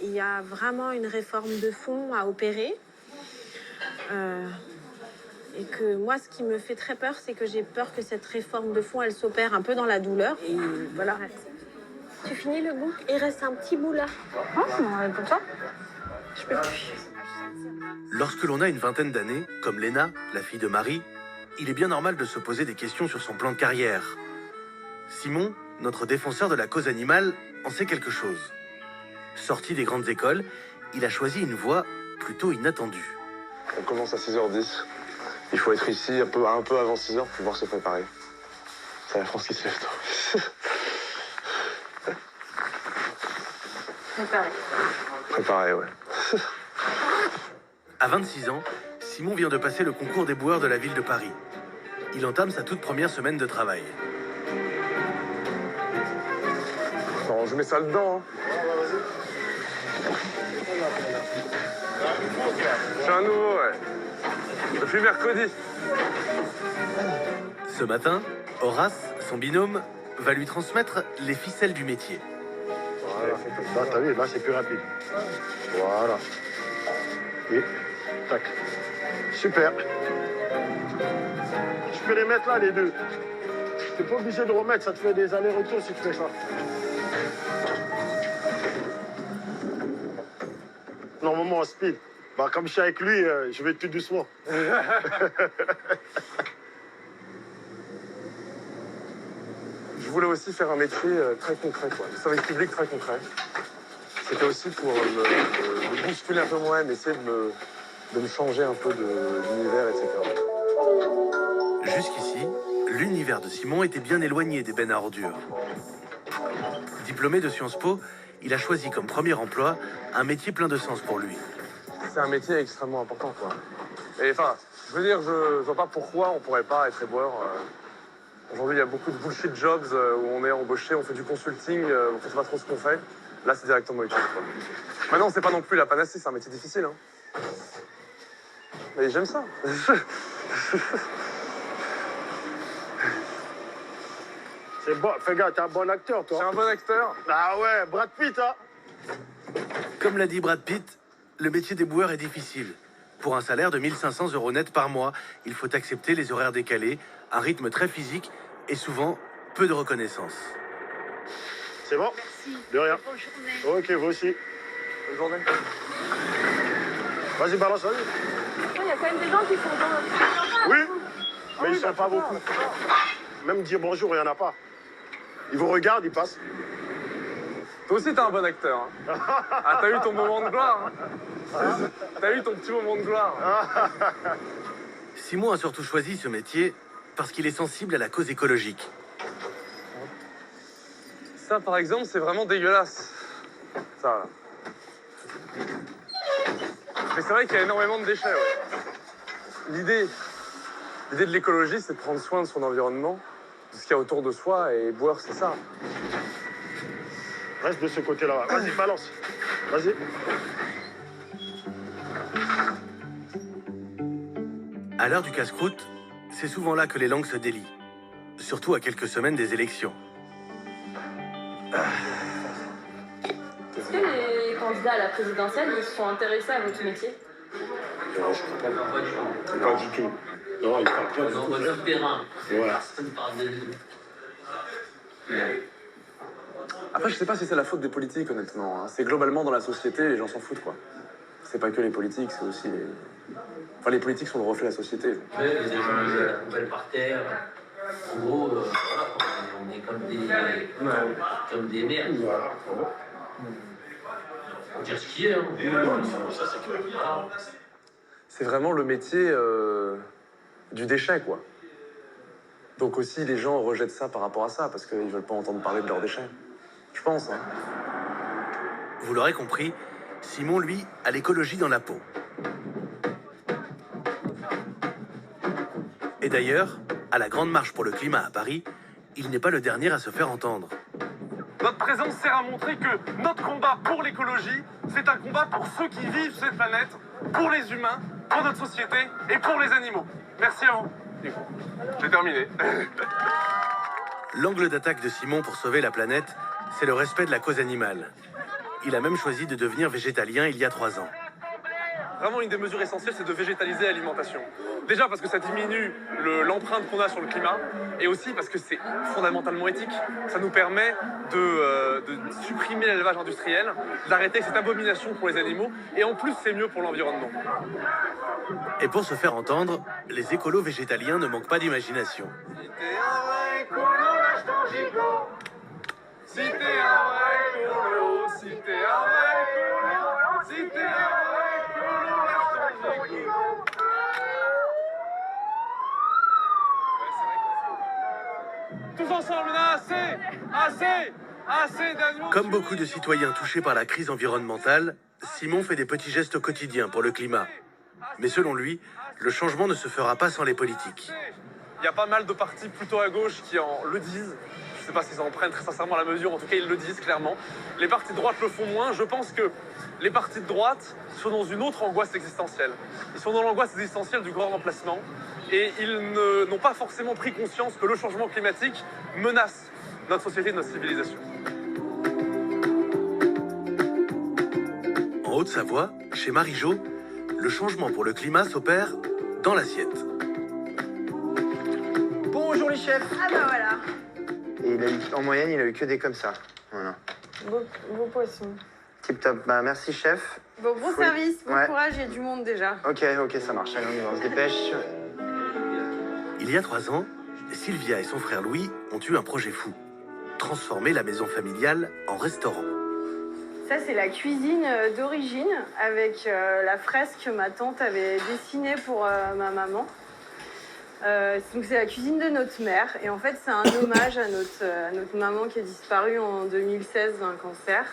il y a vraiment une réforme de fond à opérer. Et que moi, ce qui me fait très peur, c'est que j'ai peur que cette réforme de fond, elle s'opère un peu dans la douleur. Et voilà. Tu finis le bout? Il reste un petit bout là. Pour toi? Je peux plus. Lorsque l'on a une vingtaine d'années, comme Léna, la fille de Marie, il est bien normal de se poser des questions sur son plan de carrière. Simon, notre défenseur de la cause animale, en sait quelque chose. Sorti des grandes écoles, il a choisi une voie plutôt inattendue. On commence à 6h10. Il faut être ici un peu avant 6h pour pouvoir se préparer. C'est la France qui se lève tôt. Préparé, ouais. À 26 ans, Simon vient de passer le concours des boueurs de la ville de Paris. Il entame sa toute première semaine de travail. Non, je mets ça dedans. Hein. J'ai un nouveau, ouais. Depuis mercredi. Ce matin, Horace, son binôme, va lui transmettre les ficelles du métier. Voilà, là, t'as vu, là c'est plus rapide. Voilà. Et tac. Super. Tu peux les mettre là, les deux. T'es pas obligé de remettre, ça te fait des allers-retours si tu fais ça. Normalement en speed. Bah, comme je suis avec lui, je vais tout doucement. Je voulais aussi faire un métier très concret, quoi. Du service public très concret. C'était aussi pour me bousculer un peu moi-même, essayer de me changer un peu d'univers, etc. Jusqu'ici, l'univers de Simon était bien éloigné des bennes à ordures. Diplômé de Sciences Po, il a choisi comme premier emploi un métier plein de sens pour lui. C'est un métier extrêmement important, quoi. Et enfin, je veux dire, je vois pas pourquoi on pourrait pas être éboueur. Aujourd'hui, il y a beaucoup de bullshit jobs où on est embauché, on fait du consulting, on ne sait pas trop ce qu'on fait. Là, c'est directement utile, quoi. Maintenant, c'est pas non plus la panacée, c'est un métier difficile, hein. Mais j'aime ça. C'est bon, fais gaffe, t'es un bon acteur, Je suis toi. un bon acteur. Ah ouais, Brad Pitt, hein. Comme l'a dit Brad Pitt, le métier des boueurs est difficile. Pour un salaire de 1 500 € net par mois, il faut accepter les horaires décalés, un rythme très physique et souvent peu de reconnaissance. C'est bon? Merci. De rien. Bonne journée. Ok, vous aussi. Bonne journée. Vas-y, balance, vas-y. Il y a quand même des gens qui font Oui, mais ils sont pas beaucoup. Même dire bonjour, il n'y en a pas. Ils vous regardent, ils passent. Toi aussi, t'es un bon acteur. Hein. Ah, t'as eu ton moment de gloire. Hein. T'as eu ton petit moment de gloire. Simon a surtout choisi ce métier parce qu'il est sensible à la cause écologique. Ça, par exemple, c'est vraiment dégueulasse. Ça, là. Mais c'est vrai qu'il y a énormément de déchets, ouais. L'idée de l'écologie, c'est de prendre soin de son environnement, de ce qu'il y a autour de soi, et boire, c'est ça. Reste de ce côté-là. Vas-y, balance. Vas-y. À l'heure du casse-croûte, c'est souvent là que les langues se délient. Surtout à quelques semaines des élections. Est-ce que les candidats à la présidentielle ils se sont intéressés à votre métier? Pas du tout. Non, ils parlent pas du On tout. va sur le terrain. Ouais. Personne ne parle de nous. Après, je sais pas si c'est la faute des politiques, honnêtement. Hein. C'est globalement dans la société, les gens s'en foutent, quoi. C'est pas que les politiques, c'est aussi les... Enfin, les politiques sont le reflet de la société. Ouais, il y a des gens qui mettent la poubelle par terre. En gros, voilà, quoi, on est comme des merdes. Voilà. Faut dire ce qu'il y a. Hein. Ça, c'est clair. Voilà. C'est vraiment le métier du déchet, quoi. Donc aussi, les gens rejettent ça par rapport à ça, parce qu'ils veulent pas entendre parler de leurs déchets. Je pense, hein. Vous l'aurez compris, Simon, lui, a l'écologie dans la peau. Et d'ailleurs, à la Grande Marche pour le climat à Paris, il n'est pas le dernier à se faire entendre. Notre présence sert à montrer que notre combat pour l'écologie, c'est un combat pour ceux qui vivent sur cette planète, pour les humains, pour notre société et pour les animaux. Merci à vous. J'ai terminé. L'angle d'attaque de Simon pour sauver la planète, c'est le respect de la cause animale. Il a même choisi de devenir végétalien il y a 3 ans. Vraiment, une des mesures essentielles, c'est de végétaliser l'alimentation. Déjà parce que ça diminue l'empreinte qu'on a sur le climat, et aussi parce que c'est fondamentalement éthique. Ça nous permet de supprimer l'élevage industriel, d'arrêter cette abomination pour les animaux, et en plus, c'est mieux pour l'environnement. Et pour se faire entendre, les écolos végétaliens ne manquent pas d'imagination. Si t'es un vrai écolo, lâche ton gigot. Si t'es un vrai écolo, si t'es un vrai écolo, si t'es un vrai écolo, lâche ton gigot. Tous ensemble, on a assez d'animaux. Comme beaucoup de citoyens touchés par la crise environnementale, Simon fait des petits gestes quotidiens pour le climat. Mais selon lui, le changement ne se fera pas sans les politiques. Il y a pas mal de partis plutôt à gauche qui le disent. Je ne sais pas s'ils en prennent très sincèrement la mesure, en tout cas ils le disent clairement. Les partis de droite le font moins. Je pense que les partis de droite sont dans une autre angoisse existentielle. Ils sont dans l'angoisse existentielle du grand remplacement et ils n'ont pas forcément pris conscience que le changement climatique menace notre société, notre civilisation. En Haute-Savoie, chez Marie-Jo, le changement pour le climat s'opère dans l'assiette. Bonjour les chefs. Ah bah voilà. Et en moyenne, il a eu que des comme ça. Voilà. Beau poisson. Tip top. Bah merci chef. Bon Faut- service, bon Ouais. courage, il y a du monde déjà. Ok, ça marche. Allez, on se dépêche. Il y a 3 ans, Sylvia et son frère Louis ont eu un projet fou. Transformer la maison familiale en restaurant. Ça, c'est la cuisine d'origine avec la fresque que ma tante avait dessinée pour ma maman. Donc c'est la cuisine de notre mère et en fait c'est un hommage à notre maman qui est disparue en 2016 d'un cancer.